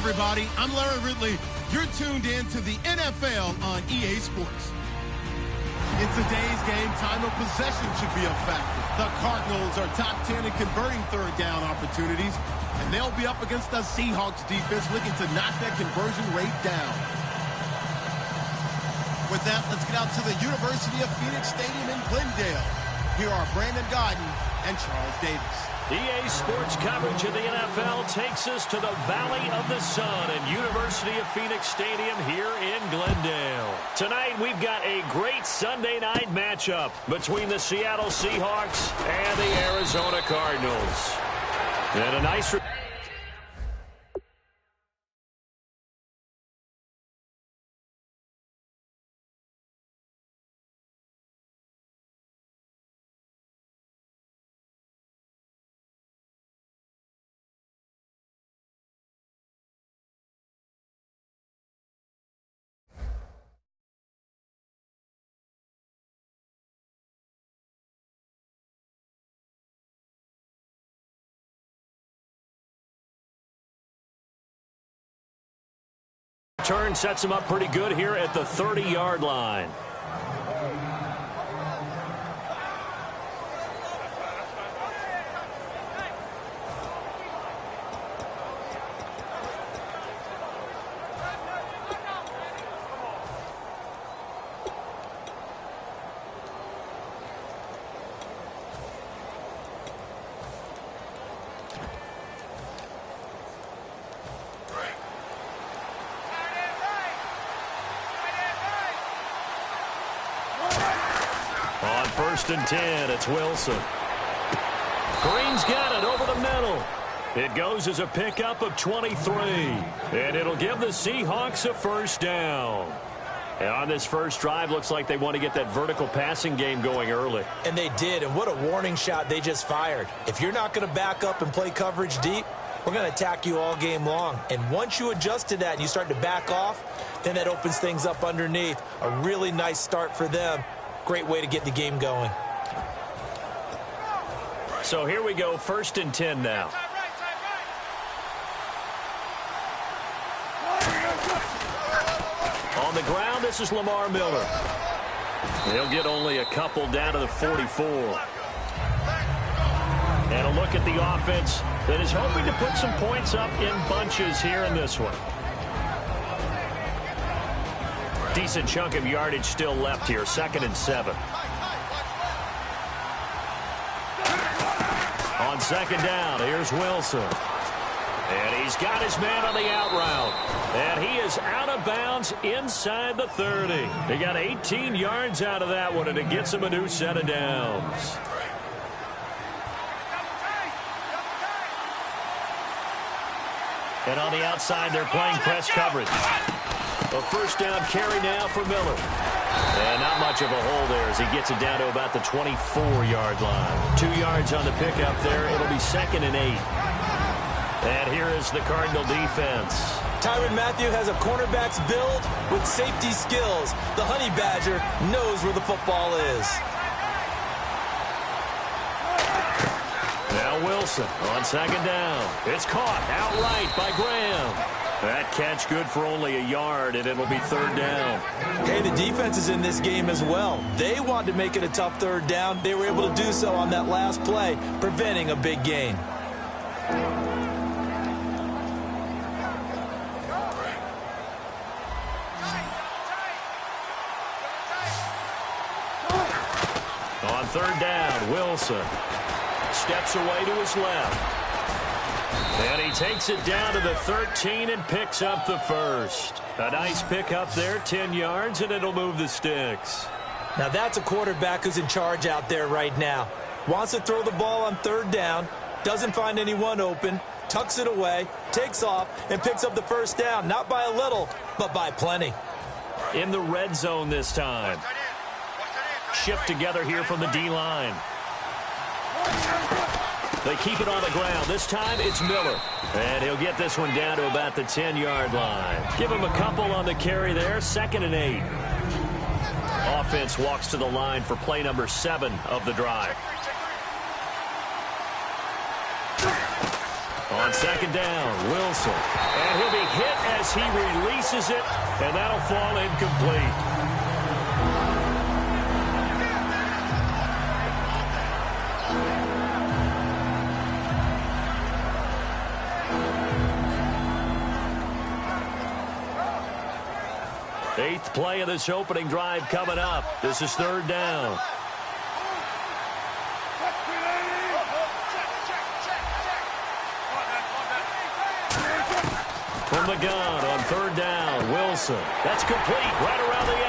everybody. I'm Larry Ridley. You're tuned in to the NFL on EA Sports. In today's game, time of possession should be a factor. The Cardinals are top 10 in converting third down opportunities, and they'll be up against the Seahawks defense looking to knock that conversion rate down. With that, let's get out to the University of Phoenix Stadium in Glendale. Here are Brandon Godden and Charles Davis. EA Sports coverage of the NFL takes us to the Valley of the Sun and University of Phoenix Stadium here in Glendale. Tonight, we've got a great Sunday night matchup between the Seattle Seahawks and the Arizona Cardinals. And a nice... Turn sets him up pretty good here at the 30-yard line. On 1st and 10, it's Wilson. Green's got it over the middle. It goes as a pickup of 23. And it'll give the Seahawks a first down. And on this first drive, looks like they want to get that vertical passing game going early. And they did, and what a warning shot they just fired. If you're not going to back up and play coverage deep, we're going to attack you all game long. And once you adjust to that and you start to back off, then that opens things up underneath. A really nice start for them. Great way to get the game going. So here we go, 1st and 10 now. On the ground, this is Lamar Miller. He'll get only a couple down to the 44. And a look at the offense that is hoping to put some points up in bunches here in this one. Decent chunk of yardage still left here, 2nd and 7. On 2nd down, here's Wilson. And he's got his man on the out route. And he is out of bounds inside the 30. He got 18 yards out of that one, and it gets him a new set of downs. And on the outside, they're playing press coverage. A first down carry now for Miller. And not much of a hole there as he gets it down to about the 24-yard line. 2 yards on the pickup there. It'll be 2nd and 8. And here is the Cardinal defense. Tyrann Mathieu has a cornerback's build with safety skills. The Honey Badger knows where the football is. Now Wilson on 2nd down. It's caught outright by Graham. That catch good for only a yard, and it'll be 3rd down. Hey, the defense is in this game as well. They wanted to make it a tough 3rd down. They were able to do so on that last play, preventing a big gain. On 3rd down, Wilson steps away to his left. And he takes it down to the 13 and picks up the first. A nice pickup there, 10 yards, and it'll move the sticks. Now that's a quarterback who's in charge out there right now. Wants to throw the ball on 3rd down, doesn't find anyone open, tucks it away, takes off, and picks up the first down. Not by a little, but by plenty. In the red zone this time. Shift together here from the D-line. They keep it on the ground. This time it's Miller. And he'll get this one down to about the 10-yard line. Give him a couple on the carry there. 2nd and 8. Offense walks to the line for play number 7 of the drive. On On second down, Wilson. And he'll be hit as he releases it, and that'll fall incomplete. Eighth play of this opening drive coming up. This is third down. From the gun on third down, Wilson. That's complete right around the 8.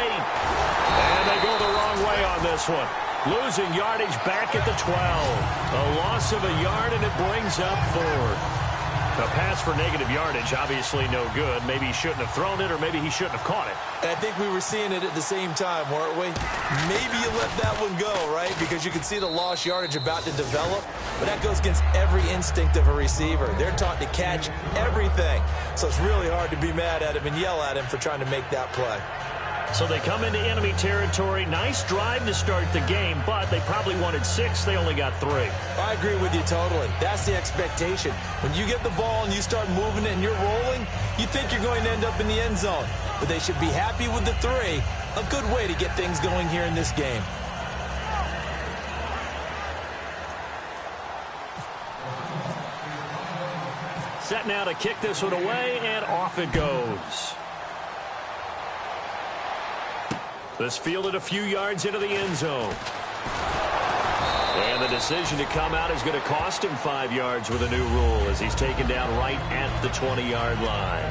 And they go the wrong way on this one. Losing yardage back at the 12. A loss of a yard, and it brings up fourth. A pass for negative yardage, obviously no good. Maybe he shouldn't have thrown it, or maybe he shouldn't have caught it. I think we were seeing it at the same time, weren't we? Maybe you let that one go, right? Because you can see the lost yardage about to develop. But that goes against every instinct of a receiver. They're taught to catch everything. So it's really hard to be mad at him and yell at him for trying to make that play. So they come into enemy territory. Nice drive to start the game, but they probably wanted 6. They only got 3. I agree with you totally. That's the expectation. When you get the ball and you start moving it and you're rolling, you think you're going to end up in the end zone. But they should be happy with the 3. A good way to get things going here in this game. Set now to kick this one away, and off it goes. This fielded a few yards into the end zone. And the decision to come out is going to cost him 5 yards with a new rule as he's taken down right at the 20-yard line.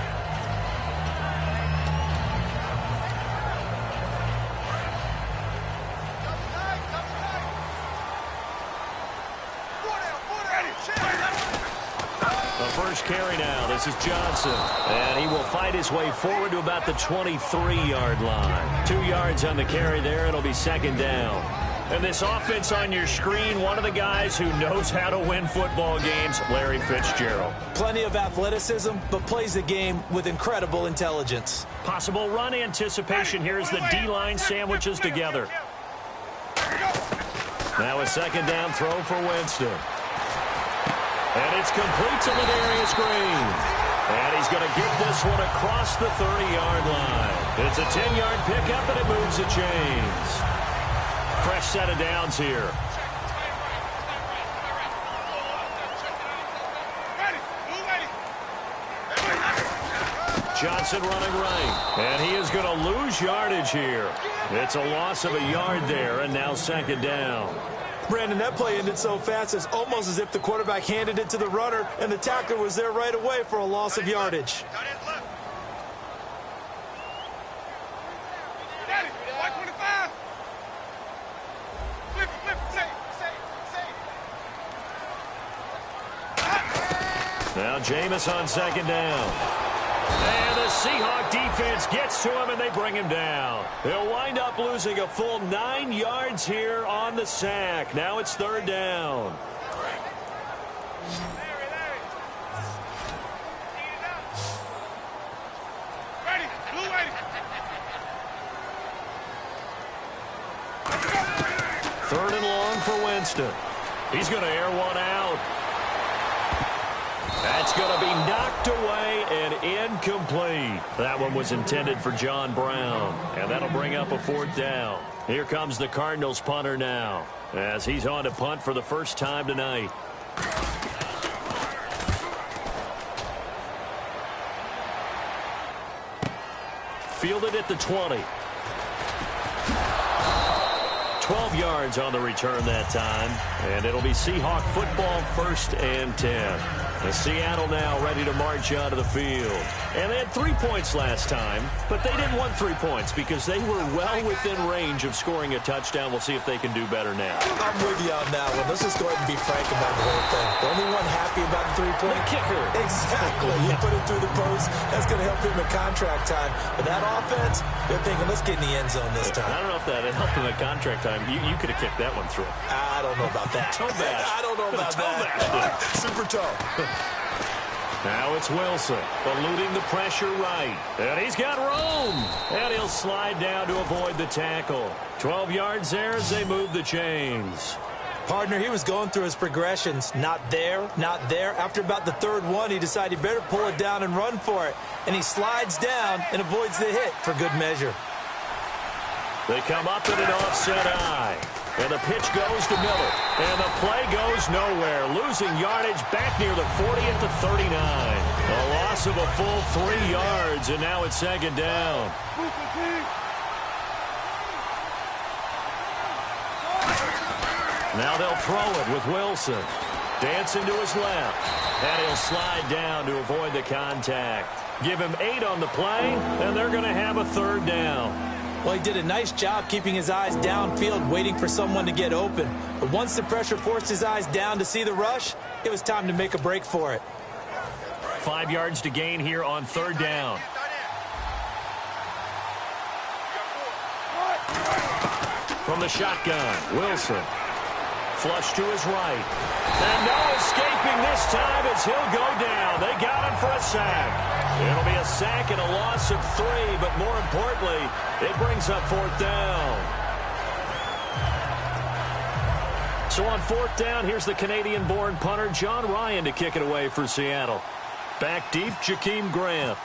The first carry now. This is Johnson. And he will fight his way forward to about the 23-yard line. 2 yards on the carry there. It'll be second down. And this offense on your screen, one of the guys who knows how to win football games, Larry Fitzgerald. Plenty of athleticism, but plays the game with incredible intelligence. Possible run anticipation here as the D-line sandwiches together. Now a second down throw for Winston. And it's complete to Ladarius Green. And he's going to get this one across the 30-yard line. It's a 10-yard pickup, and it moves the chains. Fresh set of downs here. Johnson running right. And he is going to lose yardage here. It's a loss of a yard there, and now second down. Brandon, that play ended so fast, it's almost as if the quarterback handed it to the runner, and the tackler was there right away for a loss of yardage. Now Jameis on second down. And the Seahawk defense gets to him, and they bring him down. They'll wind up losing a full 9 yards here on the sack. Now it's third down. Third and long for Winston. He's going to air one out. That's going to be knocked away and incomplete. That one was intended for John Brown, and that'll bring up a fourth down. Here comes the Cardinals punter now, as he's on to punt for the first time tonight. Fielded at the 20. 12 yards on the return that time, and it'll be Seahawk football, 1st and 10. The Seattle now ready to march onto the field. And they had 3 points last time, but they didn't want 3 points because they were well within range of scoring a touchdown. We'll see if they can do better now. I'm with you on that one. Let's just go ahead and be frank about the whole thing. The only one happy about the 3-point kicker. Exactly. You put it through the post. That's going to help him at contract time. But that offense, they're thinking, let's get in the end zone this time. I don't know if that helped him at contract time. You could have kicked that one through. I don't know about that. Toe bash. I don't know about that. Super toe. Now it's Wilson, eluding the pressure right. And he's got room. And he'll slide down to avoid the tackle. 12 yards there as they move the chains. Partner, he was going through his progressions. Not there, not there. After about the third one, he decided he better pull it down and run for it. And he slides down and avoids the hit for good measure. They come up in an offset eye. And the pitch goes to Miller. And the play goes nowhere. Losing yardage back near the 40 at the 39. A loss of a full 3 yards, and now it's second down. Now they'll throw it with Wilson. Dancing to his left. And he'll slide down to avoid the contact. Give him 8 on the play, and they're going to have a third down. Well, he did a nice job keeping his eyes downfield, waiting for someone to get open. But once the pressure forced his eyes down to see the rush, it was time to make a break for it. 5 yards to gain here on third down. From the shotgun, Wilson. Flush to his right. And no escaping this time as he'll go down. They got him for a sack. It'll be a sack and a loss of 3, but more importantly, it brings up fourth down. So on fourth down, here's the Canadian-born punter, John Ryan, to kick it away for Seattle. Back deep, Jakeem Grant.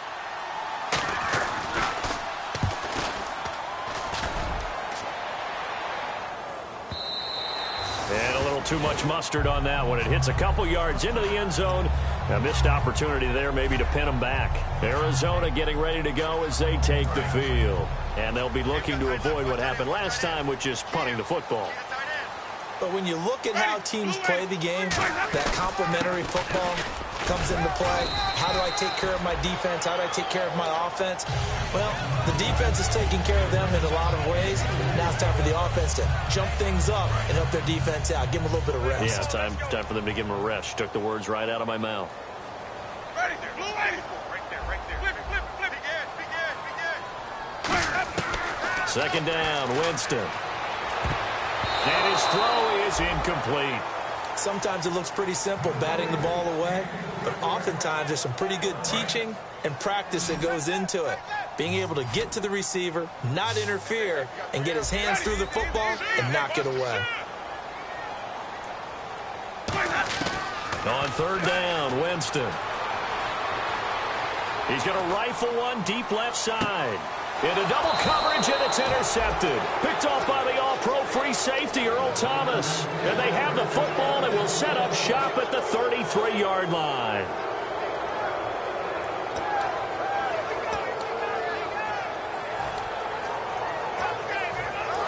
And a little too much mustard on that one. It hits a couple yards into the end zone. A missed opportunity there maybe to pin them back. Arizona getting ready to go as they take the field. And they'll be looking to avoid what happened last time, which is punting the football. But when you look at how teams play the game, that complementary football comes into play. How do I take care of my defense? How do I take care of my offense? Well, the defense is taking care of them in a lot of ways. Now it's time for the offense to jump things up and help their defense out. Give them a little bit of rest. Yeah, time for them to give them a rest. You took the words right out of my mouth. Right there. Right there. Flip it. Begin. Second down, Winston. And his throw is incomplete. Sometimes it looks pretty simple, batting the ball away, but oftentimes there's some pretty good teaching and practice that goes into it. Being able to get to the receiver, not interfere, and get his hands through the football and knock it away. On third down, Winston. He's going to rifle one deep left side. Into double coverage, and it's intercepted. Picked off by the all-pro free safety, Earl Thomas. And they have the football and will set up shop at the 33-yard line.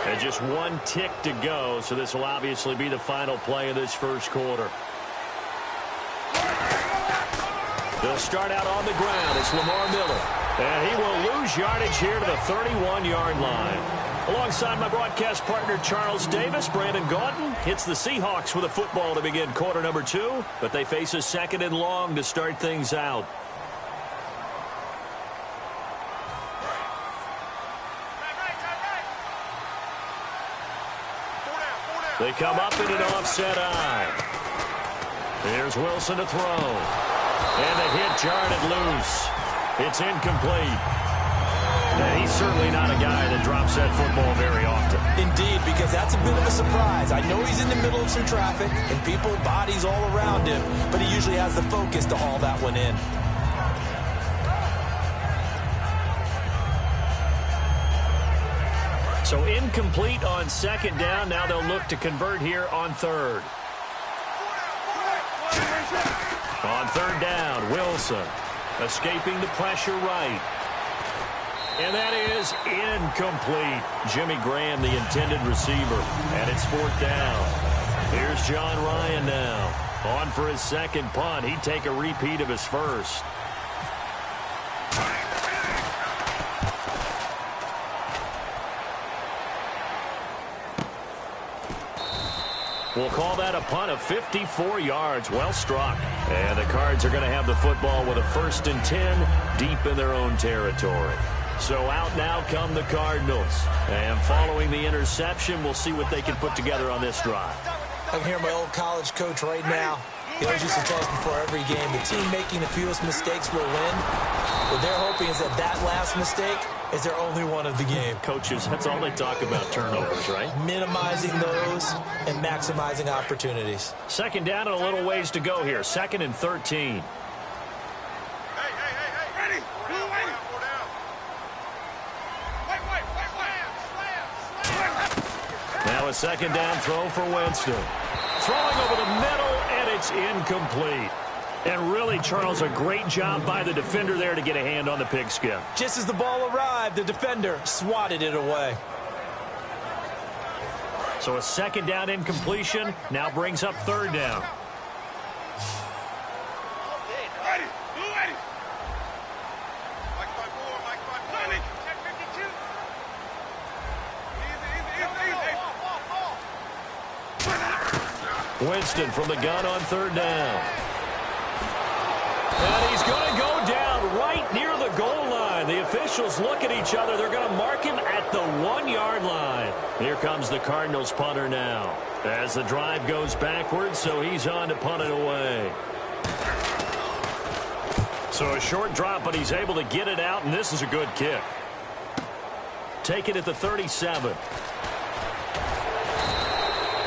And just one tick to go, so this will obviously be the final play of this first quarter. They'll start out on the ground. It's Lamar Miller. And he will lose yardage here to the 31-yard line. Alongside my broadcast partner, Charles Davis, Brandon Gaudin hits the Seahawks with a football to begin quarter number 2, but they face a second and long to start things out. They come up in an offset eye. Here's Wilson to throw. And the hit jarred it loose. It's incomplete. And he's certainly not a guy that drops that football very often. Indeed, because that's a bit of a surprise. I know he's in the middle of some traffic and people, bodies all around him, but he usually has the focus to haul that one in. So incomplete on second down. Now they'll look to convert here on third. On third down, Wilson escaping the pressure right. And that is incomplete. Jimmy Graham, the intended receiver. And it's fourth down. Here's John Ryan now. On for his second punt. He'd take a repeat of his first. We'll call that a punt of 54 yards. Well struck. And the Cards are going to have the football with a 1st and 10 deep in their own territory. So out now come the Cardinals. And following the interception, we'll see what they can put together on this drive. I can hear my old college coach right now. He always used to tell us before every game, the team making the fewest mistakes will win. What they're hoping is that last mistake is their only one of the game. Coaches, that's all they talk about, turnovers, right? Minimizing those and maximizing opportunities. Second down and a little ways to go here. 2nd and 13. Ready? Now a 2nd down throw for Winston. Throwing over the middle, and it's incomplete. And really, Charles, a great job by the defender there to get a hand on the pigskin. Just as the ball arrived, the defender swatted it away. So a 2nd down incompletion now brings up 3rd down. Winston from the gun on 3rd down. And he's going to go down right near the goal line. The officials look at each other. They're going to mark him at the 1-yard line. Here comes the Cardinals punter now. As the drive goes backwards, so he's on to punt it away. So a short drop, but he's able to get it out, and this is a good kick. Take it at the 37.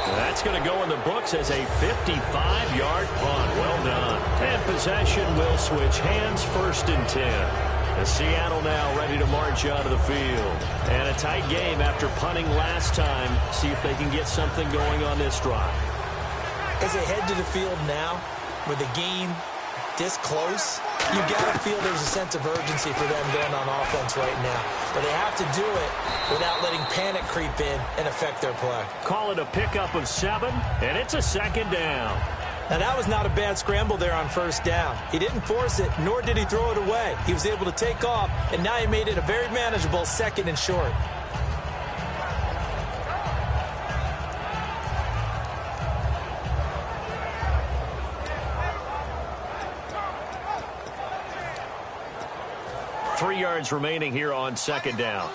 That's going to go in the books as a 55-yard punt. Well done. And possession will switch hands, 1st and 10. And Seattle now ready to march out of the field. And a tight game after punting last time. See if they can get something going on this drive. As they head to the field now, with the game this close, you got to feel there's a sense of urgency for them going on offense right now. But they have to do it without letting panic creep in and affect their play. Call it a pickup of 7, and it's a 2nd down. Now, that was not a bad scramble there on 1st down. He didn't force it, nor did he throw it away. He was able to take off, and now he made it a very manageable 2nd and short. Three yards remaining here on 2nd down.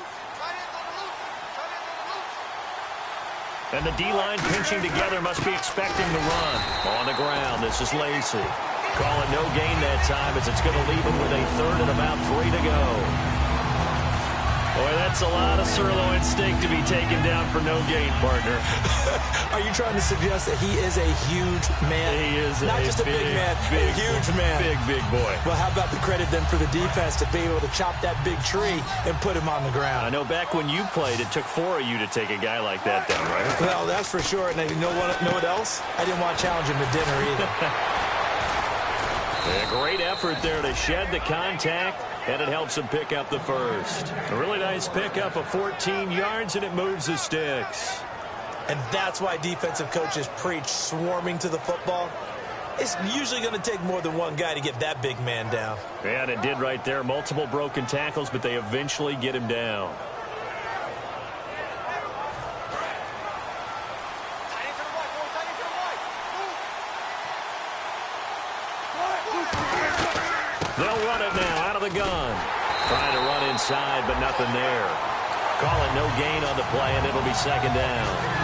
And the D-line pinching together, must be expecting the run. On the ground, this is Lacy. Call it no gain that time as it's going to leave him with a 3rd and about 3 to go. Boy, that's a lot of sirloin steak to be taken down for no gain, partner. Are you trying to suggest that he is a huge man? He is not just a big man, a huge man. Big boy. Well, how about the credit then for the defense to be able to chop that big tree and put him on the ground? I know back when you played, it took 4 of you to take a guy like that down, right? Well, that's for sure. And you know what else? I didn't want to challenge him to dinner either. A great effort there to shed the contact, and it helps him pick up the 1st. A really nice pickup of 14 yards, and it moves the sticks. And that's why defensive coaches preach swarming to the football. It's usually going to take more than one guy to get that big man down. Yeah, and it did right there. Multiple broken tackles, but they eventually get him down. They'll run it now out of the gun. Trying to run inside, but nothing there. Call it no gain on the play, and it'll be 2nd down.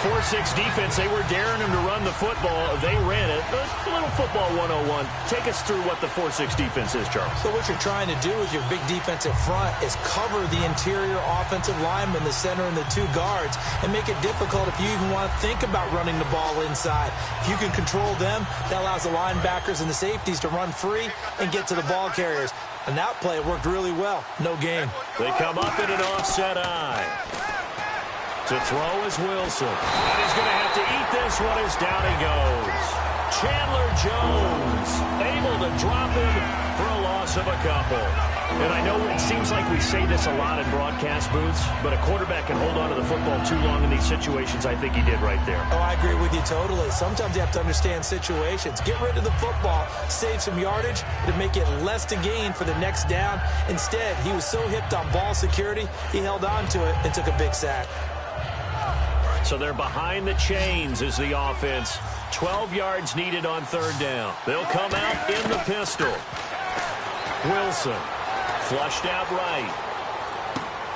4-6 defense, they were daring him to run the football. They ran it. A little football 101. Take us through what the 4-6 defense is, Charles. So what you're trying to do with your big defensive front is cover the interior offensive lineman, the center, and the 2 guards, and make it difficult if you even want to think about running the ball inside. If you can control them, that allows the linebackers and the safeties to run free and get to the ball carriers. And that play worked really well. No gain. They come up in an offset eye. To throw is Wilson. And he's going to have to eat this one as down he goes. Chandler Jones able to drop him for a loss of a couple. And I know it seems like we say this a lot in broadcast booths, but a quarterback can hold on to the football too long in these situations. I think he did right there. Oh, I agree with you totally. Sometimes you have to understand situations. Get rid of the football, save some yardage to make it less to gain for the next down. Instead, he was so hipped on ball security, he held on to it and took a big sack. So they're behind the chains as the offense. 12 yards needed on 3rd down. They'll come out in the pistol. Wilson flushed out right.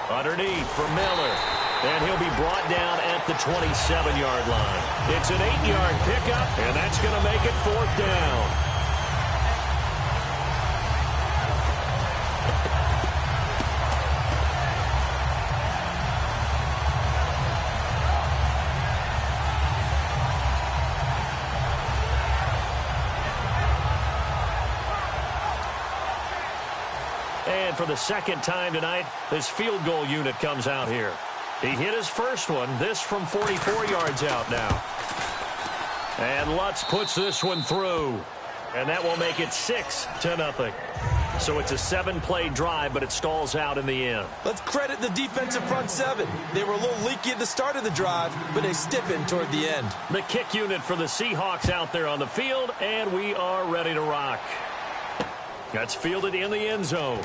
Underneath for Miller. And he'll be brought down at the 27-yard line. It's an 8-yard pickup, and that's going to make it 4th down. And for the second time tonight, this field goal unit comes out here. He hit his first one, this from 44 yards out now. And Lutz puts this one through. And that will make it 6-0. So it's a 7-play drive, but it stalls out in the end. Let's credit the defensive front seven. They were a little leaky at the start of the drive, but they stiffened toward the end. The kick unit for the Seahawks out there on the field, and we are ready to rock. That's fielded in the end zone.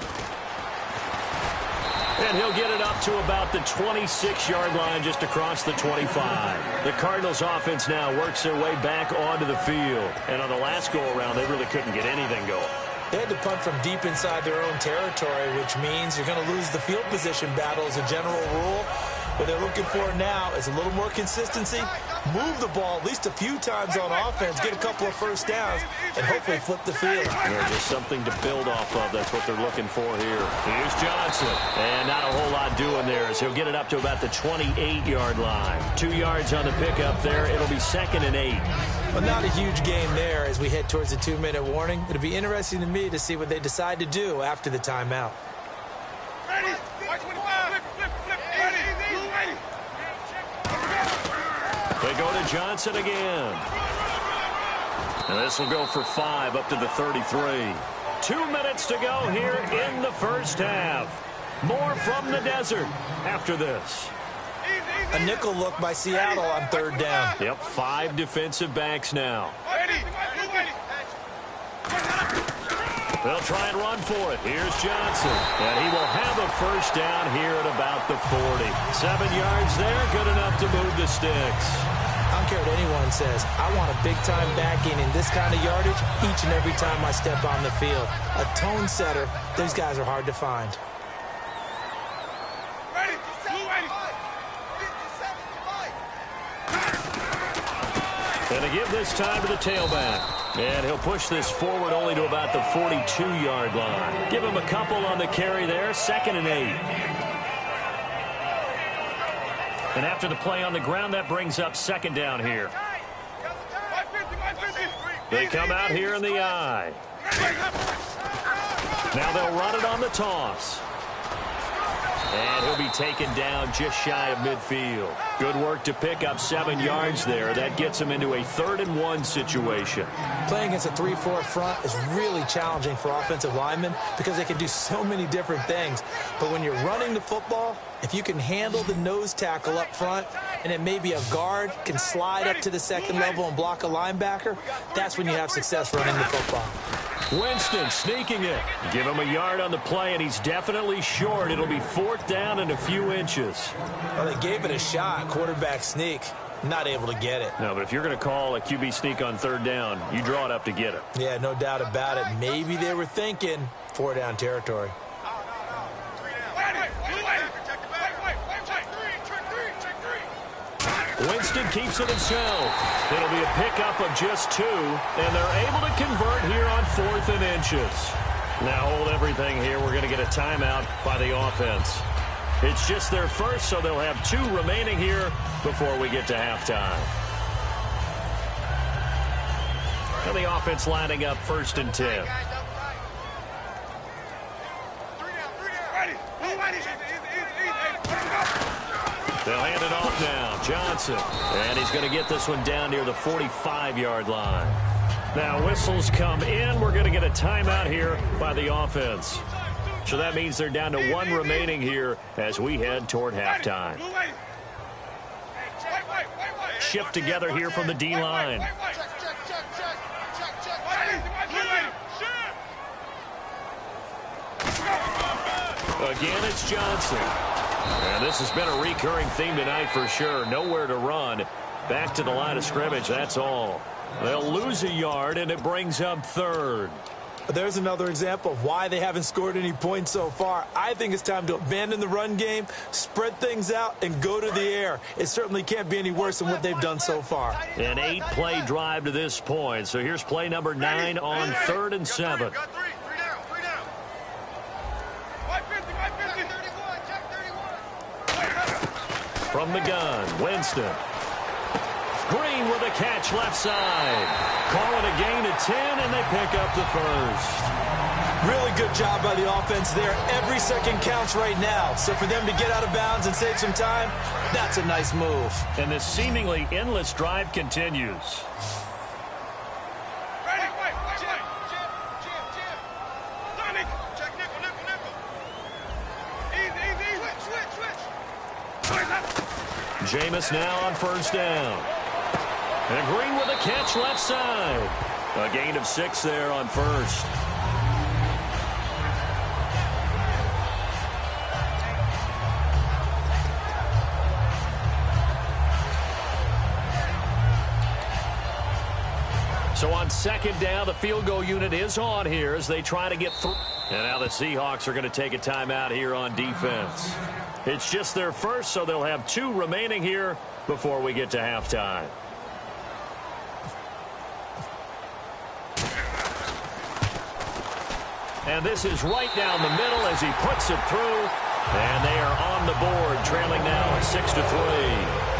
And he'll get it up to about the 26-yard line just across the 25. The Cardinals offense now works their way back onto the field. And on the last go-around, they really couldn't get anything going. They had to punt from deep inside their own territory, which means you're going to lose the field position battle as a general rule. What they're looking for now is a little more consistency, move the ball at least a few times on offense, get a couple of first downs, and hopefully flip the field. Just something to build off of. That's what they're looking for here. Here's Johnson. And not a whole lot doing there as he'll get it up to about the 28-yard line. 2 yards on the pickup there. It'll be 2nd and 8. Well, not a huge game there as we head towards the 2-minute warning. It'll be interesting to me to see what they decide to do after the timeout. Ready? Watch 25. Flip. Ready? They go to Johnson again. And this will go for 5 up to the 33. 2 minutes to go here in the first half. More from the desert after this. A nickel look by Seattle on 3rd down. Yep, 5 defensive backs now. They'll try and run for it. Here's Johnson. And he will have a first down here at about the 40. 7 yards there, good enough to move the sticks. I don't care what anyone says. I want a big-time backing in this kind of yardage each and every time I step on the field. A tone setter, those guys are hard to find. And to give this time to the tailback. And he'll push this forward only to about the 42-yard line. Give him a couple on the carry there, 2nd and 8. And after the play on the ground, that brings up 2nd down here. They come out here in the I. Now they'll run it on the toss. And he'll be taken down just shy of midfield. Good work to pick up 7 yards there. That gets him into a 3rd and 1 situation. Playing against a 3-4 front is really challenging for offensive linemen because they can do so many different things. But when you're running the football, if you can handle the nose tackle up front, and it may be a guard can slide up to the 2nd level and block a linebacker, that's when you have success running the football. Winston sneaking it. Give him a yard on the play, and he's definitely short. It'll be 4th down and a few inches. Well, they gave it a shot, quarterback sneak. Not able to get it. No, but if you're going to call a QB sneak on 3rd down, you draw it up to get it. Yeah, no doubt about it. Maybe they were thinking 4-down territory. Winston keeps it himself. It'll be a pickup of just 2, and they're able to convert here on 4th and inches. Now hold everything here. We're going to get a timeout by the offense. It's just their first, so they'll have 2 remaining here before we get to halftime. And the offense lining up 1st and 10. They'll hand it off now. Johnson. And he's going to get this one down near the 45-yard line. Now whistles come in. We're going to get a timeout here by the offense. So that means they're down to 1 remaining here as we head toward halftime. Shift together here from the D-line. Again, it's Johnson. And this has been a recurring theme tonight for sure. Nowhere to run. Back to the line of scrimmage, that's all. They'll lose a yard, and it brings up 3rd. There's another example of why they haven't scored any points so far. I think it's time to abandon the run game, spread things out, and go to the air. It certainly can't be any worse than what they've done so far. An 8-play drive to this point. So here's play number 9 on 3rd and 7. Got three down. 550, 550. Check 31. From the gun, Winston. Green with a catch left side. Call it a gain of 10, and they pick up the first. Really good job by the offense there. Every second counts right now. So for them to get out of bounds and save some time, that's a nice move. And this seemingly endless drive continues. Ready, Jim. Sonic, check nickel. Easy. Switch. Jameis now on 1st down. And Green with a catch left side. A gain of 6 there on 1st. So on 2nd down, the field goal unit is on here as they try to get through. And now the Seahawks are going to take a timeout here on defense. It's just their first, so they'll have 2 remaining here before we get to halftime. And this is right down the middle as he puts it through. And they are on the board, trailing now 6-3.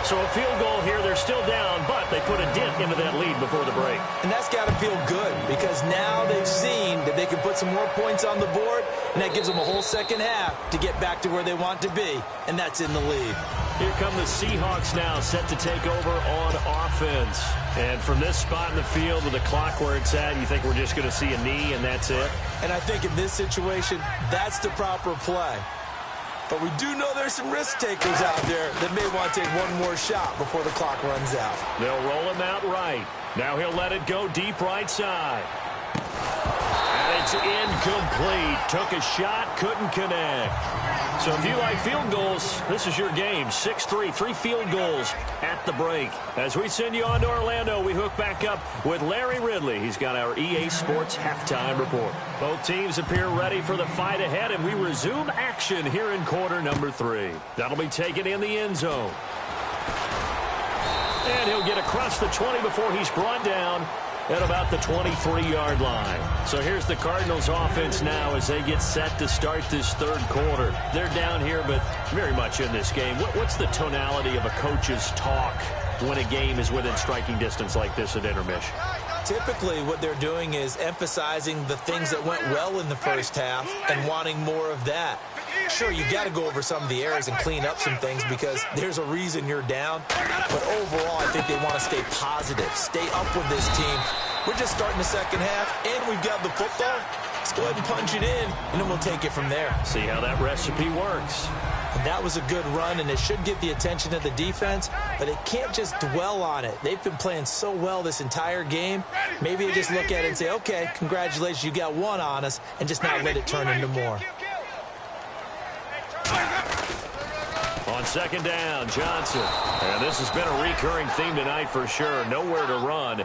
So a field goal here, they're still down, but they put a dent into that lead before the break. And that's got to feel good because now they've seen that they can put some more points on the board, and that gives them a whole second half to get back to where they want to be, and that's in the lead. Here come the Seahawks now, set to take over on offense. And from this spot in the field with the clock where it's at, you think we're just going to see a knee and that's it? And I think in this situation, that's the proper play. But we do know there's some risk takers out there that may want to take one more shot before the clock runs out. They'll roll him out right. Now he'll let it go deep right side. And it's incomplete. Took a shot, couldn't connect. So if you like field goals, this is your game. 6-3, 3 field goals at the break. As we send you on to Orlando, we hook back up with Larry Ridley. He's got our EA Sports halftime report. Both teams appear ready for the fight ahead, and we resume action here in quarter number 3. That'll be taken in the end zone. And he'll get across the 20 before he's brought down at about the 23-yard line. So here's the Cardinals offense now as they get set to start this 3rd quarter. They're down here, but very much in this game. What's the tonality of a coach's talk when a game is within striking distance like this at intermission? Typically, what they're doing is emphasizing the things that went well in the first half and wanting more of that. Sure, you've got to go over some of the errors and clean up some things because there's a reason you're down. But overall, I think they want to stay positive, stay up with this team. We're just starting the second half, and we've got the football. Let's go ahead and punch it in, and then we'll take it from there. See how that recipe works. And that was a good run, and it should get the attention of the defense, but it can't just dwell on it. They've been playing so well this entire game. Maybe they just look at it and say, okay, congratulations, you got one on us, and just not let it turn into more. On 2nd down, Johnson. And this has been a recurring theme tonight for sure. Nowhere to run.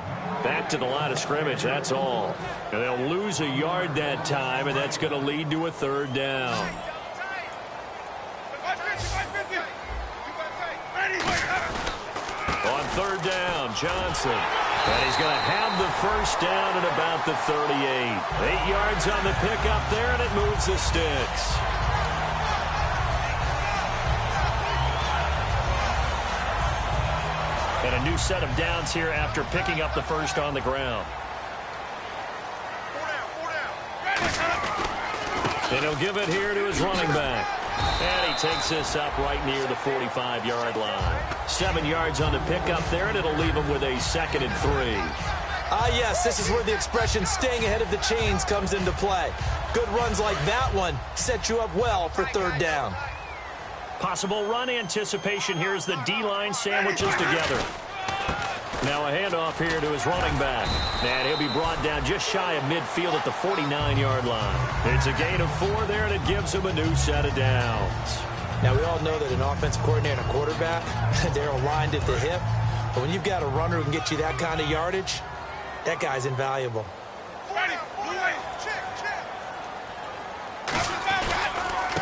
Back to the line of scrimmage, that's all. And they'll lose a yard that time, and that's going to lead to a 3rd down. On 3rd down, Johnson. And he's going to have the first down at about the 38. 8 yards on the pickup there, and it moves the sticks. And a new set of downs here after picking up the first on the ground. And he'll give it here to his running back. And he takes this up right near the 45-yard line. 7 yards on the pickup there, and it'll leave him with a 2nd and 3. Yes, this is where the expression staying ahead of the chains comes into play. Good runs like that one set you up well for 3rd down. Possible run anticipation here as the D-line sandwiches together. Now a handoff here to his running back. And he'll be brought down just shy of midfield at the 49-yard line. It's a gain of 4 there, and it gives him a new set of downs. Now, we all know that an offensive coordinator and a quarterback, they're aligned at the hip. But when you've got a runner who can get you that kind of yardage, that guy's invaluable. Ready, blue way,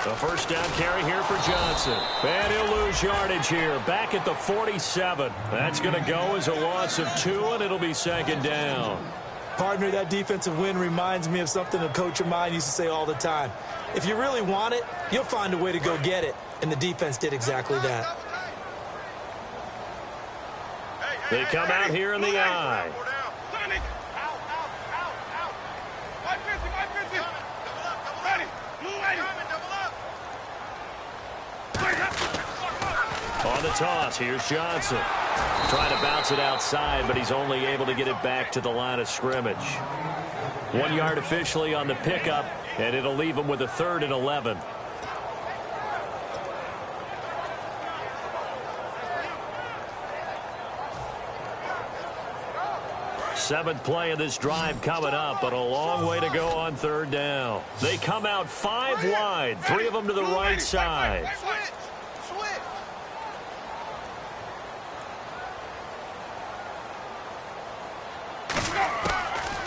A first down carry here for Johnson. And he'll lose yardage here. Back at the 47. That's going to go as a loss of 2, and it'll be second down. Partner, that defensive win reminds me of something a coach of mine used to say all the time. If you really want it, you'll find a way to go get it. And the defense did exactly that. They come out here in the eye. On the toss, here's Johnson. Trying to bounce it outside, but he's only able to get it back to the line of scrimmage. 1 yard officially on the pickup, and it'll leave him with a 3rd and 11. Seventh play of this drive coming up, but a long way to go on 3rd down. They come out 5 wide, 3 of them to the right side.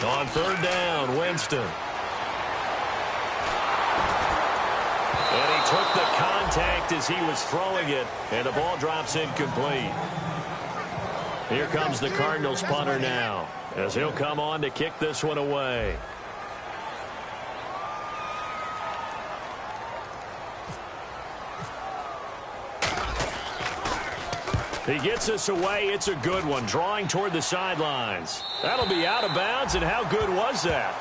On 3rd down, Winston. And he took the contact as he was throwing it, and the ball drops incomplete. Here comes the Cardinals punter now, as he'll come on to kick this one away. He gets us away. It's a good one, drawing toward the sidelines. That'll be out of bounds, and how good was that?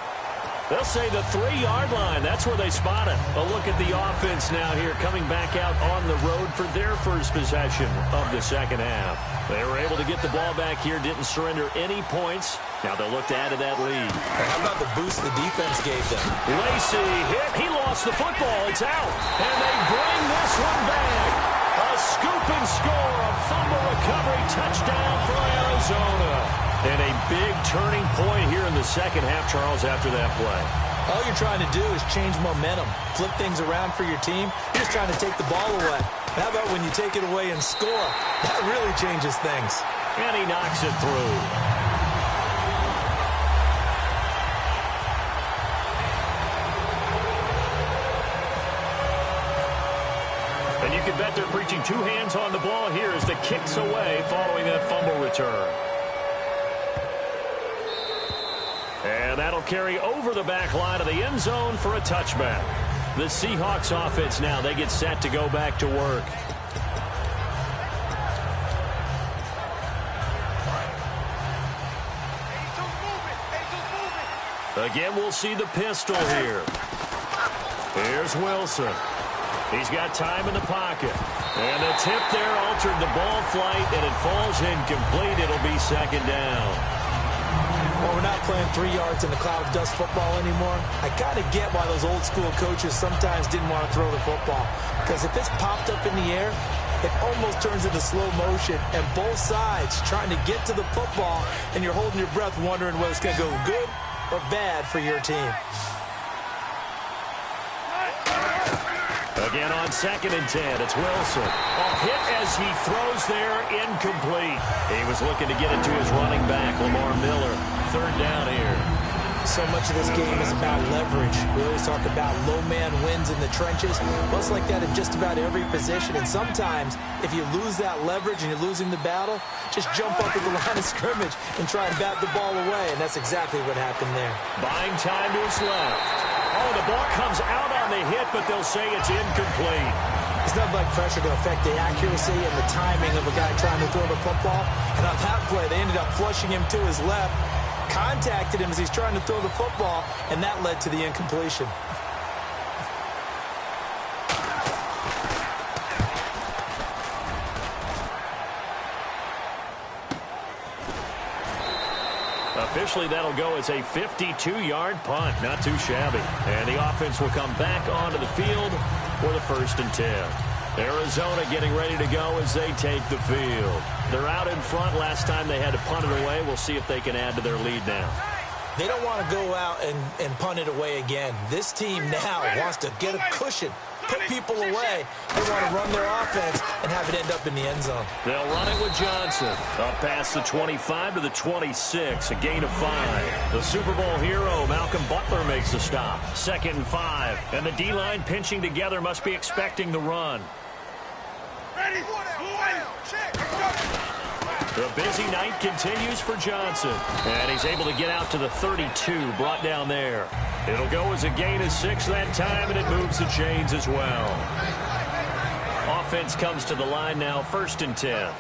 They'll say the 3-yard line. That's where they spot it. A look at the offense now here, coming back out on the road for their first possession of the second half. They were able to get the ball back here, didn't surrender any points. Now they'll look to add to that lead. How about the boost the defense gave them? Lacey hit. He lost the football. It's out. And they bring this one back. A scoop and score, a fumble recovery touchdown for Arizona. And a big turning point here in the second half, Charles, after that play. All you're trying to do is change momentum, flip things around for your team. You're just trying to take the ball away. How about when you take it away and score? That really changes things. And he knocks it through. And you can bet they're preaching 2 hands on the ball here as the kick's away following that fumble return. And that'll carry over the back line of the end zone for a touchback. The Seahawks offense now, they get set to go back to work. Again, we'll see the pistol here. Here's Wilson. He's got time in the pocket. And the tip there altered the ball flight, and it falls incomplete. It'll be second down. Well, we're not playing 3 yards in the cloud of dust football anymore. I kind of get why those old school coaches sometimes didn't want to throw the football. Because if it's popped up in the air, it almost turns into slow motion. And both sides trying to get to the football, and you're holding your breath wondering whether it's going to go good or bad for your team. Again on 2nd and 10, it's Wilson. A hit as he throws there, incomplete. He was looking to get it to his running back, Lamar Miller. 3rd down here. So much of this game is about leverage. We always talk about low man wins in the trenches. Well, it's like that in just about every position. And sometimes, if you lose that leverage and you're losing the battle, just jump up at the line of scrimmage and try and bat the ball away. And that's exactly what happened there. Buying time to his left. Oh, the ball comes out on the hit, but they'll say it's incomplete. It's not like pressure to affect the accuracy and the timing of a guy trying to throw the football. And on that play, they ended up flushing him to his left, contacted him as he's trying to throw the football, and that led to the incompletion. Officially, that'll go as a 52-yard punt. Not too shabby. And the offense will come back onto the field for the 1st and 10. Arizona getting ready to go as they take the field. They're out in front. Last time they had to punt it away. We'll see if they can add to their lead now. They don't want to go out and punt it away again. This team now wants to get a cushion put people away. They want to run their offense and have it end up in the end zone. They'll run it with Johnson. Up past the 25 to the 26, a gain of 5. The Super Bowl hero, Malcolm Butler, makes the stop. 2nd and 5. And the D-line pinching together must be expecting the run. Ready? Check. The busy night continues for Johnson. And he's able to get out to the 32, brought down there. It'll go as a gain of 6 that time, and it moves the chains as well. Offense comes to the line now, 1st and 10. Ready?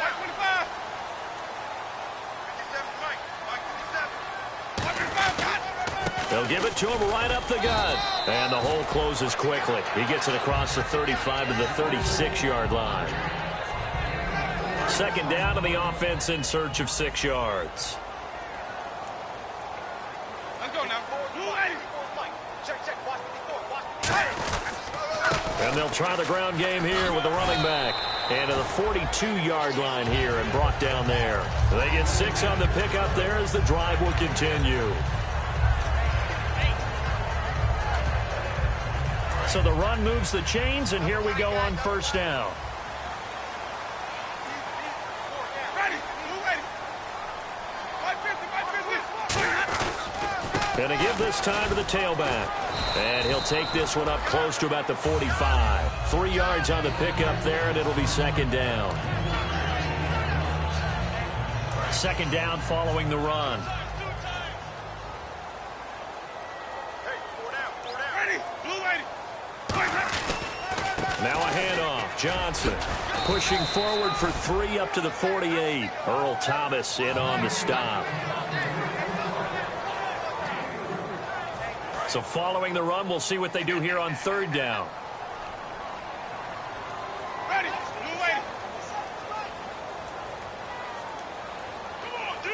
25. 57 Mike 57. They'll give it to him right up the gut. And the hole closes quickly. He gets it across the 35 to the 36-yard line. 2nd down, and the offense in search of 6 yards. Let's go now. And they'll try the ground game here with the running back. And to the 42-yard line here and brought down there. They get 6 on the pickup there as the drive will continue. So the run moves the chains, and here we go on 1st down. Gonna give this time to the tailback. And he'll take this one up close to about the 45. 3 yards on the pickup there, and it'll be 2nd down. 2nd down following the run. Now a handoff. Johnson pushing forward for 3 up to the 48. Earl Thomas in on the stop. So following the run, we'll see what they do here on 3rd down. Ready? Blue lady. Come on, D.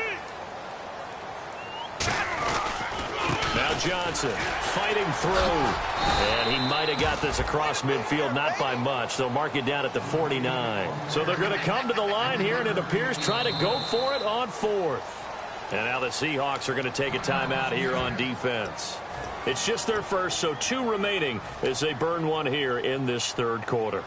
Now Johnson fighting through. And he might have got this across midfield, not by much. They'll mark it down at the 49. So they're going to come to the line here, and it appears try to go for it on 4th. And now the Seahawks are going to take a timeout here on defense. It's just their first, so 2 remaining as they burn one here in this 3rd quarter.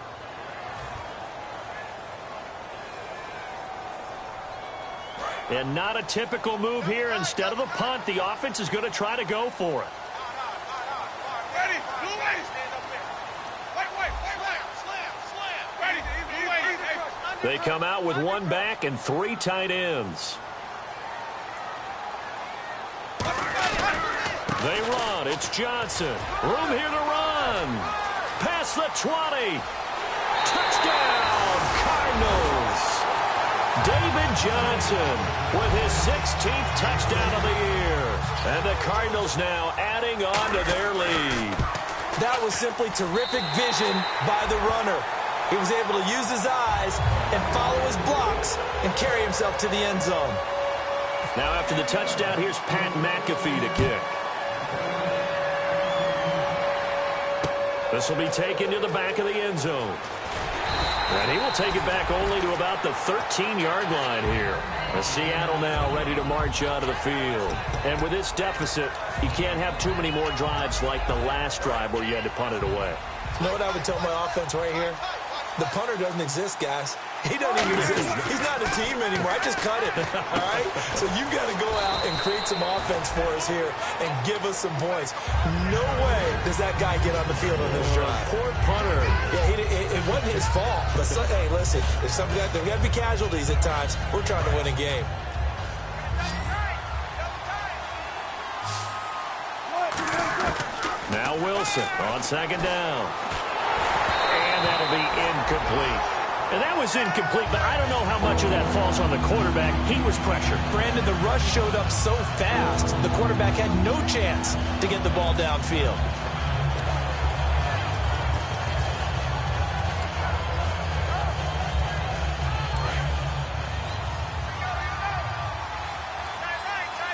And not a typical move here. Instead of a punt, the offense is going to try to go for it. Ready? Blue lady. Stand up there. Wait. Slam. Ready? Blue lady. They come out with 1 back and 3 tight ends. They run. It's Johnson. Room here to run. Past the 20. Touchdown, Cardinals. David Johnson with his 16th touchdown of the year. And the Cardinals now adding on to their lead. That was simply terrific vision by the runner. He was able to use his eyes and follow his blocks and carry himself to the end zone. Now after the touchdown, here's Pat McAfee to kick. This will be taken to the back of the end zone. And he will take it back only to about the 13-yard line here. As Seattle now ready to march out of the field. And with this deficit, you can't have too many more drives like the last drive where you had to punt it away. You know what I would tell my offense right here? The punter doesn't exist, guys. He doesn't even exist. He's not a team anymore. I just cut it, all right? So you've got to go out and create some offense for us here and give us some points. No way does that guy get on the field on this drive. Poor punter. Yeah, it wasn't his fault. But, hey, listen, there's got to be casualties at times. We're trying to win a game. Now Wilson on 2nd down. And that'll be incomplete. And that was incomplete, but I don't know how much of that falls on the quarterback. He was pressured. Brandon, the rush showed up so fast, the quarterback had no chance to get the ball downfield.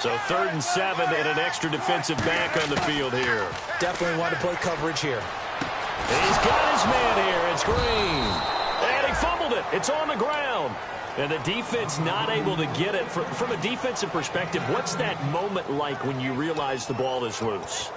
So 3rd and 7 and an extra defensive back on the field here. Definitely want to play coverage here. He's got his man here. It's Green. And he fumbled it. It's on the ground. And the defense not able to get it. From a defensive perspective, what's that moment like when you realize the ball is loose?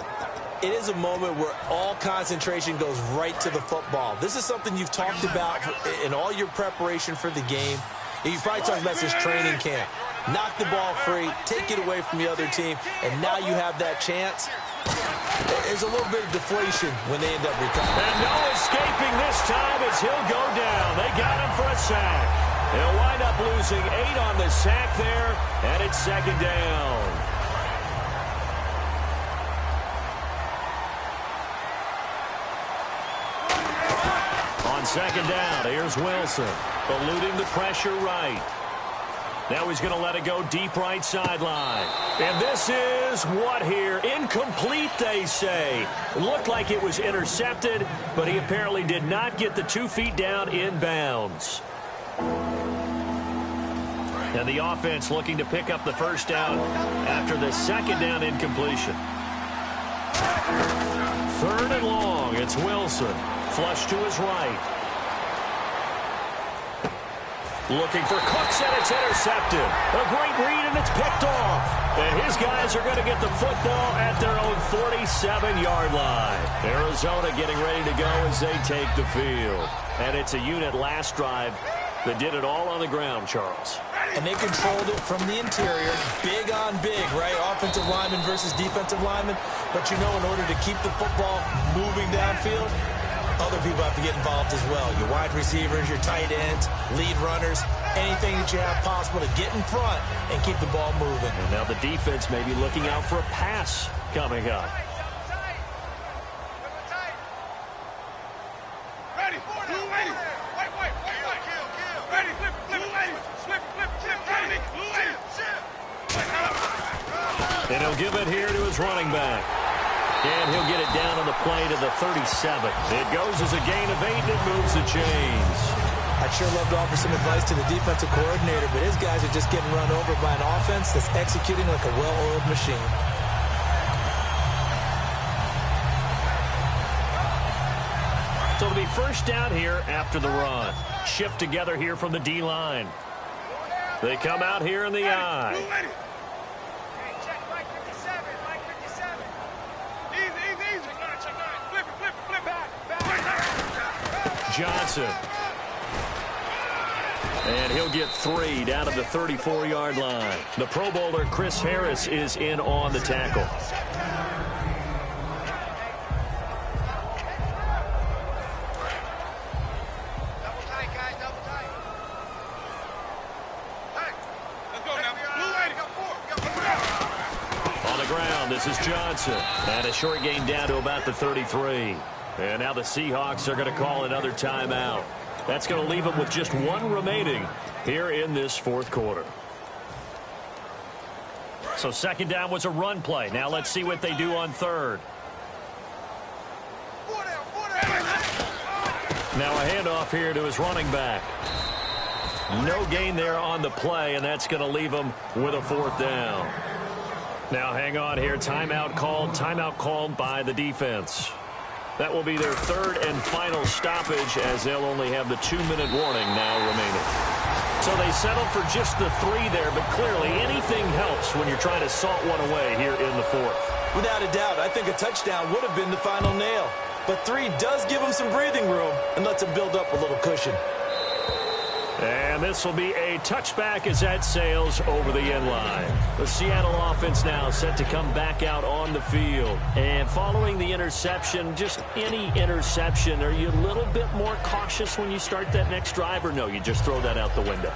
It is a moment where all concentration goes right to the football. This is something you've talked about in all your preparation for the game. You probably talked about since training camp. Knock the ball free, take it away from the other team, and now you have that chance. There's a little bit of deflation when they end up recovering. And no escaping this time as he'll go down. They got him for a sack. He'll wind up losing 8 on the sack there, and it's second down. On second down, here's Wilson, eluding the pressure right. Now he's going to let it go deep right sideline. And this is what here? Incomplete, they say. It looked like it was intercepted, but he apparently did not get the 2 feet down in bounds. And the offense looking to pick up the first down after the second down incompletion. Third and long, it's Wilson. Flush to his right. Looking for Cooks, and it's intercepted. A great read, and it's picked off. And his guys are going to get the football at their own 47-yard line. Arizona getting ready to go as they take the field. And it's a unit last drive that did it all on the ground, Charles. And they controlled it from the interior, big on big, right? Offensive lineman versus defensive lineman. But you know, in order to keep the football moving downfield, other people have to get involved as well. Your wide receivers, your tight ends, lead runners, anything that you have possible to get in front and keep the ball moving. And now the defense may be looking out for a pass coming up. Ready, blue lady. Wait. Ready, flip, blue lady. Slip, ready, blue lady. And he'll give it here to his running back. And he'll get it down on the play to the 37. It goes as a gain of 8, and it moves the chains. I'd sure love to offer some advice to the defensive coordinator, but his guys are just getting run over by an offense that's executing like a well-oiled machine. So it'll be first down here after the run. Shift together here from the D-line. They come out here in the I. Johnson. And he'll get 3 down to the 34-yard line. The Pro Bowler Chris Harris is in on the tackle. Double tight, guys, double tight. Hey, let's go now. Blue lady, got 4. On the ground, this is Johnson. And a short gain down to about the 33. And now the Seahawks are going to call another timeout. That's going to leave them with just 1 remaining here in this fourth quarter. So second down was a run play. Now let's see what they do on third. Now a handoff here to his running back. No gain there on the play, and that's going to leave him with a fourth down. Now hang on here. Timeout called by the defense. That will be their third and final stoppage, as they'll only have the 2-minute warning now remaining. So they settled for just the 3 there, but clearly anything helps when you're trying to salt one away here in the fourth. Without a doubt, I think a touchdown would have been the final nail. But 3 does give them some breathing room and lets them build up a little cushion. And this will be a touchback as that sails over the end line. The Seattle offense now set to come back out on the field. And following the interception, just any interception, are you a little bit more cautious when you start that next drive, or no, you just throw that out the window?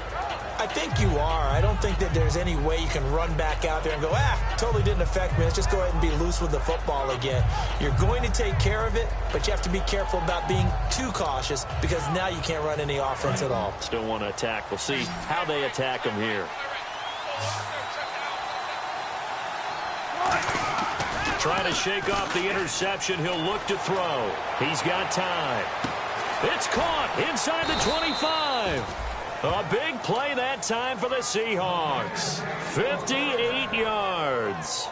I think you are. I don't think that there's any way you can run back out there and go, totally didn't affect me. Let's just go ahead and be loose with the football again. You're going to take care of it, but you have to be careful about being too cautious, because now you can't run any offense at all. Still want to attack. We'll see how they attack them here. Trying to shake off the interception. He'll look to throw. He's got time. It's caught inside the 25. A big play that time for the Seahawks. 58 yards.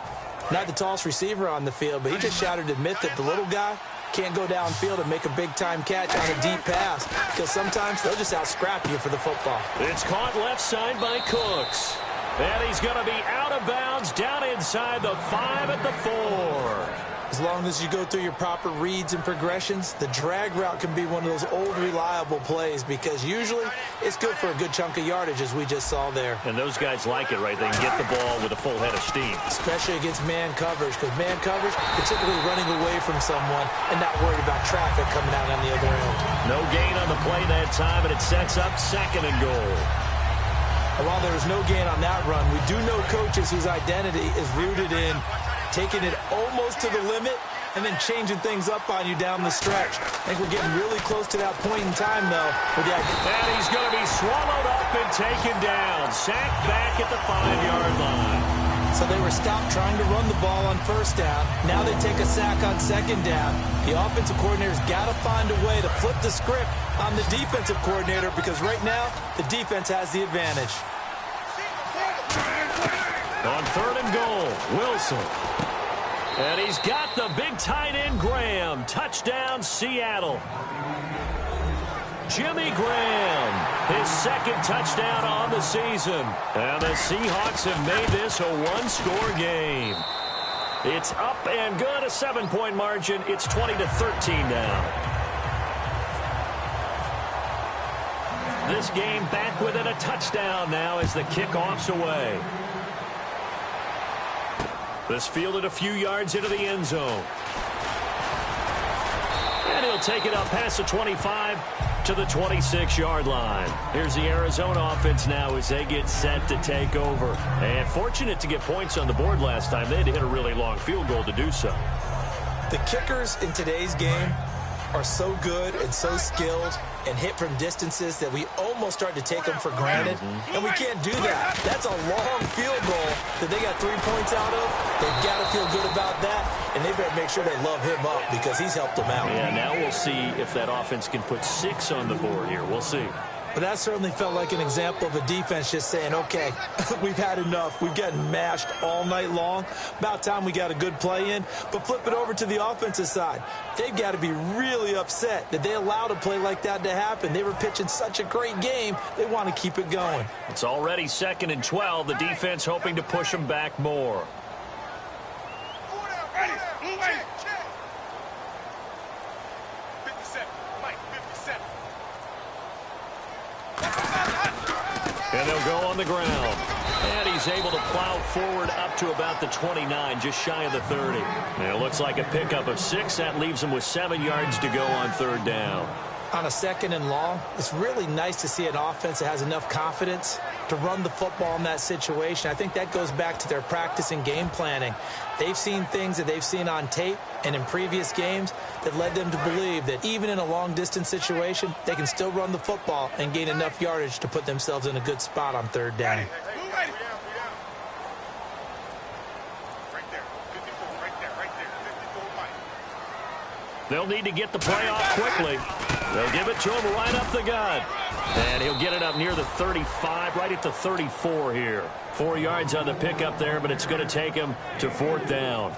Not the tallest receiver on the field, but he just shouted to admit that the little guy can't go downfield and make a big-time catch on a deep pass because sometimes they'll just out-scrap you for the football. It's caught left side by Cooks. And he's going to be out of bounds down inside the 5 at the 4. As long as you go through your proper reads and progressions, the drag route can be one of those old reliable plays because usually it's good for a good chunk of yardage as we just saw there. And those guys like it, right? They can get the ball with a full head of steam. Especially against man coverage because man coverage, they're typically running away from someone and not worried about traffic coming out on the other end. No gain on the play that time, and it sets up 2nd and goal. And while there was no gain on that run, we do know coaches whose identity is rooted in taking it almost to the limit and then changing things up on you down the stretch. I think we're getting really close to that point in time, though. And he's going to be swallowed up and taken down. Sacked back at the 5-yard line. So they were stopped trying to run the ball on 1st down. Now they take a sack on 2nd down. The offensive coordinator's got to find a way to flip the script on the defensive coordinator because right now the defense has the advantage. On 3rd and goal, Wilson. And he's got the big tight end, Graham. Touchdown, Seattle. Jimmy Graham, his 2nd touchdown on the season. And the Seahawks have made this a one-score game. It's up and good, a 7-point margin. It's 20-13 now. This game back within a touchdown now as the kickoff's away. This fielded a few yards into the end zone. And he'll take it up past the 25 to the 26-yard line. Here's the Arizona offense now as they get set to take over. And fortunate to get points on the board last time. They had to hit a really long field goal to do so. The kickers in today's game are so good and so skilled and hit from distances that we almost start to take them for granted. And we can't do that. That's a long field goal that they got 3 points out of. They've got to feel good about that, and they better make sure they love him up because he's helped them out. Yeah, now we'll see if that offense can put 6 on the board here. We'll see. But that certainly felt like an example of a defense just saying, okay, we've had enough. We've gotten mashed all night long. About time we got a good play in. But flip it over to the offensive side. They've got to be really upset that they allowed a play like that to happen. They were pitching such a great game. They want to keep it going. It's already 2nd and 12. The defense hoping to push them back more. Ready, blue way. 57, Mike, 57. And they'll go on the ground. And he's able to plow forward up to about the 29, just shy of the 30. And it looks like a pickup of 6. That leaves him with 7 yards to go on 3rd down. On a 2nd and long, it's really nice to see an offense that has enough confidence to run the football in that situation. I think that goes back to their practice and game planning. They've seen things that they've seen on tape and in previous games that led them to believe that even in a long-distance situation, they can still run the football and gain enough yardage to put themselves in a good spot on 3rd down. Right there, 54, right there, 54, Mike. They'll need to get the play off quickly. They'll give it to him right up the gut. And he'll get it up near the 35, right at the 34 here. 4 yards on the pickup there, but it's going to take him to 4th down.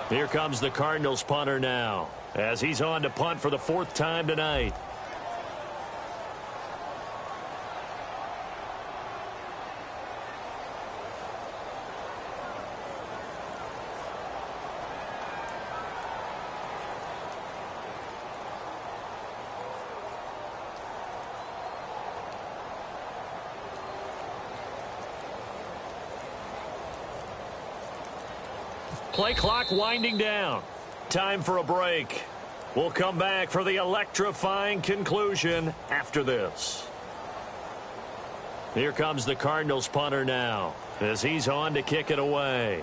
Here comes the Cardinals punter now, as he's on to punt for the 4th time tonight. Play clock winding down. Time for a break. We'll come back for the electrifying conclusion after this. Here comes the Cardinals punter now as he's on to kick it away.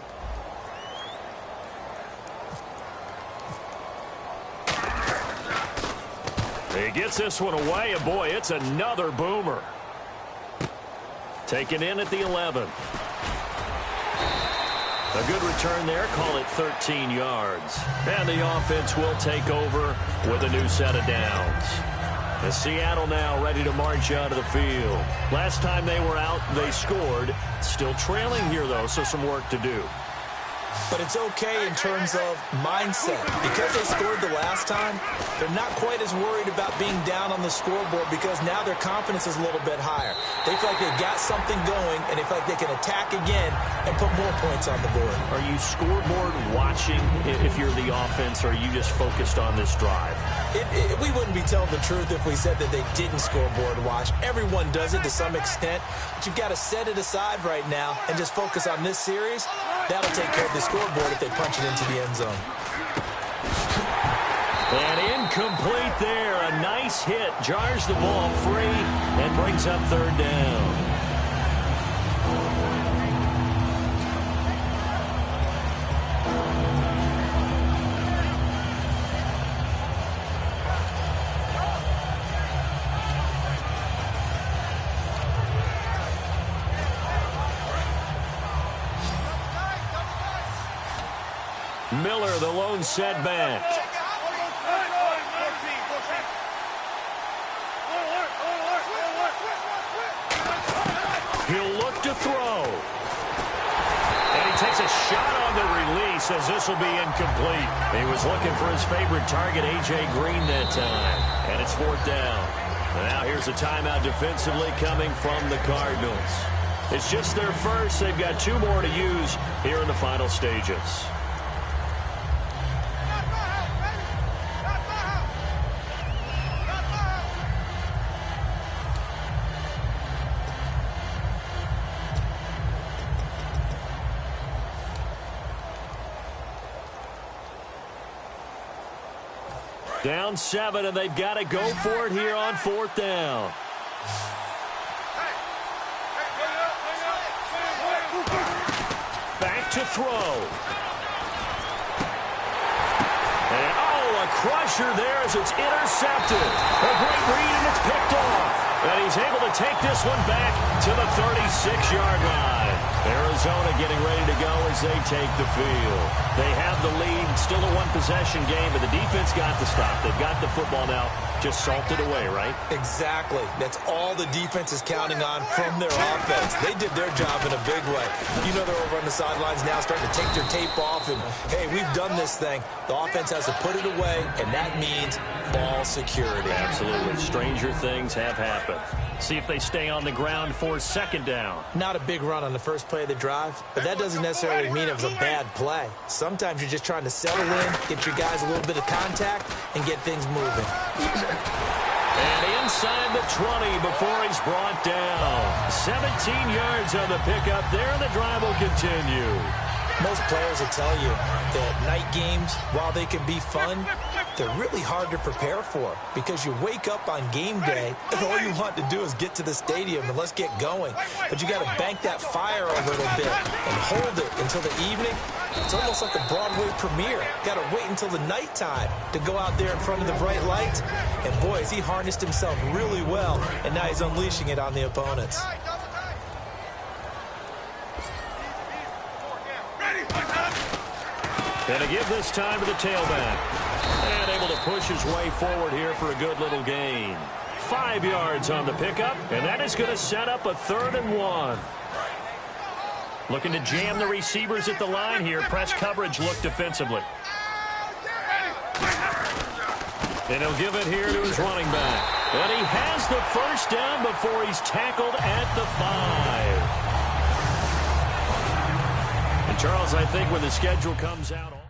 He gets this one away, and boy, it's another boomer. Taken in at the 11. A good return there, call it 13 yards. And the offense will take over with a new set of downs. And Seattle now ready to march out of the field. Last time they were out, they scored. Still trailing here, though, so some work to do. But it's okay in terms of mindset. Because they scored the last time, they're not quite as worried about being down on the scoreboard because now their confidence is a little bit higher. They feel like they've got something going, and they feel like they can attack again and put more points on the board. Are you scoreboard watching if you're the offense, or are you just focused on this drive? We wouldn't be telling the truth if we said that they didn't scoreboard watch. Everyone does it to some extent, but you've got to set it aside right now and just focus on this series. That'll take care of the scoreboard if they punch it into the end zone. And incomplete there. A nice hit. Jars the ball free and brings up third down. Miller, the lone setback. He'll look to throw. And he takes a shot on the release as this will be incomplete. He was looking for his favorite target, A.J. Green, that time. And it's fourth down. Now here's a timeout defensively coming from the Cardinals. It's just their first. They've got two more to use here in the final stages. Down 7, and they've got to go for it here on fourth down. Back to throw. And, a crusher there as it's intercepted. A great read, and it's picked off. And he's able to take this one back to the 36-yard line. Arizona getting ready to go as they take the field. They have the lead, still a one-possession game, but the defense got the stop. They've got the football now, just salted away, right? Exactly. That's all the defense is counting on from their offense. They did their job in a big way. You know they're over on the sidelines now starting to take their tape off, and, hey, we've done this thing. The offense has to put it away, and that means ball security. Absolutely. Stranger things have happened. See if they stay on the ground for second down. Not a big run on the first play of the drive, but that doesn't necessarily mean it was a bad play. Sometimes you're just trying to settle in, get your guys a little bit of contact, and get things moving. And inside the 20 before he's brought down. 17 yards on the pickup there, and the drive will continue. Most players will tell you that night games, while they can be fun, they're really hard to prepare for because you wake up on game day and all you want to do is get to the stadium and let's get going. But you got to bank that fire a little bit and hold it until the evening. It's almost like a Broadway premiere. Got to wait until the nighttime to go out there in front of the bright lights. And boy, has he harnessed himself really well, and now he's unleashing it on the opponents. Gonna give this time to the tailback. And able to push his way forward here for a good little gain. 5 yards on the pickup, and that is going to set up a 3rd and 1. Looking to jam the receivers at the line here. Press coverage look defensively. And he'll give it here to his running back. And he has the first down before he's tackled at the 5. And Charles, I think when the schedule comes out...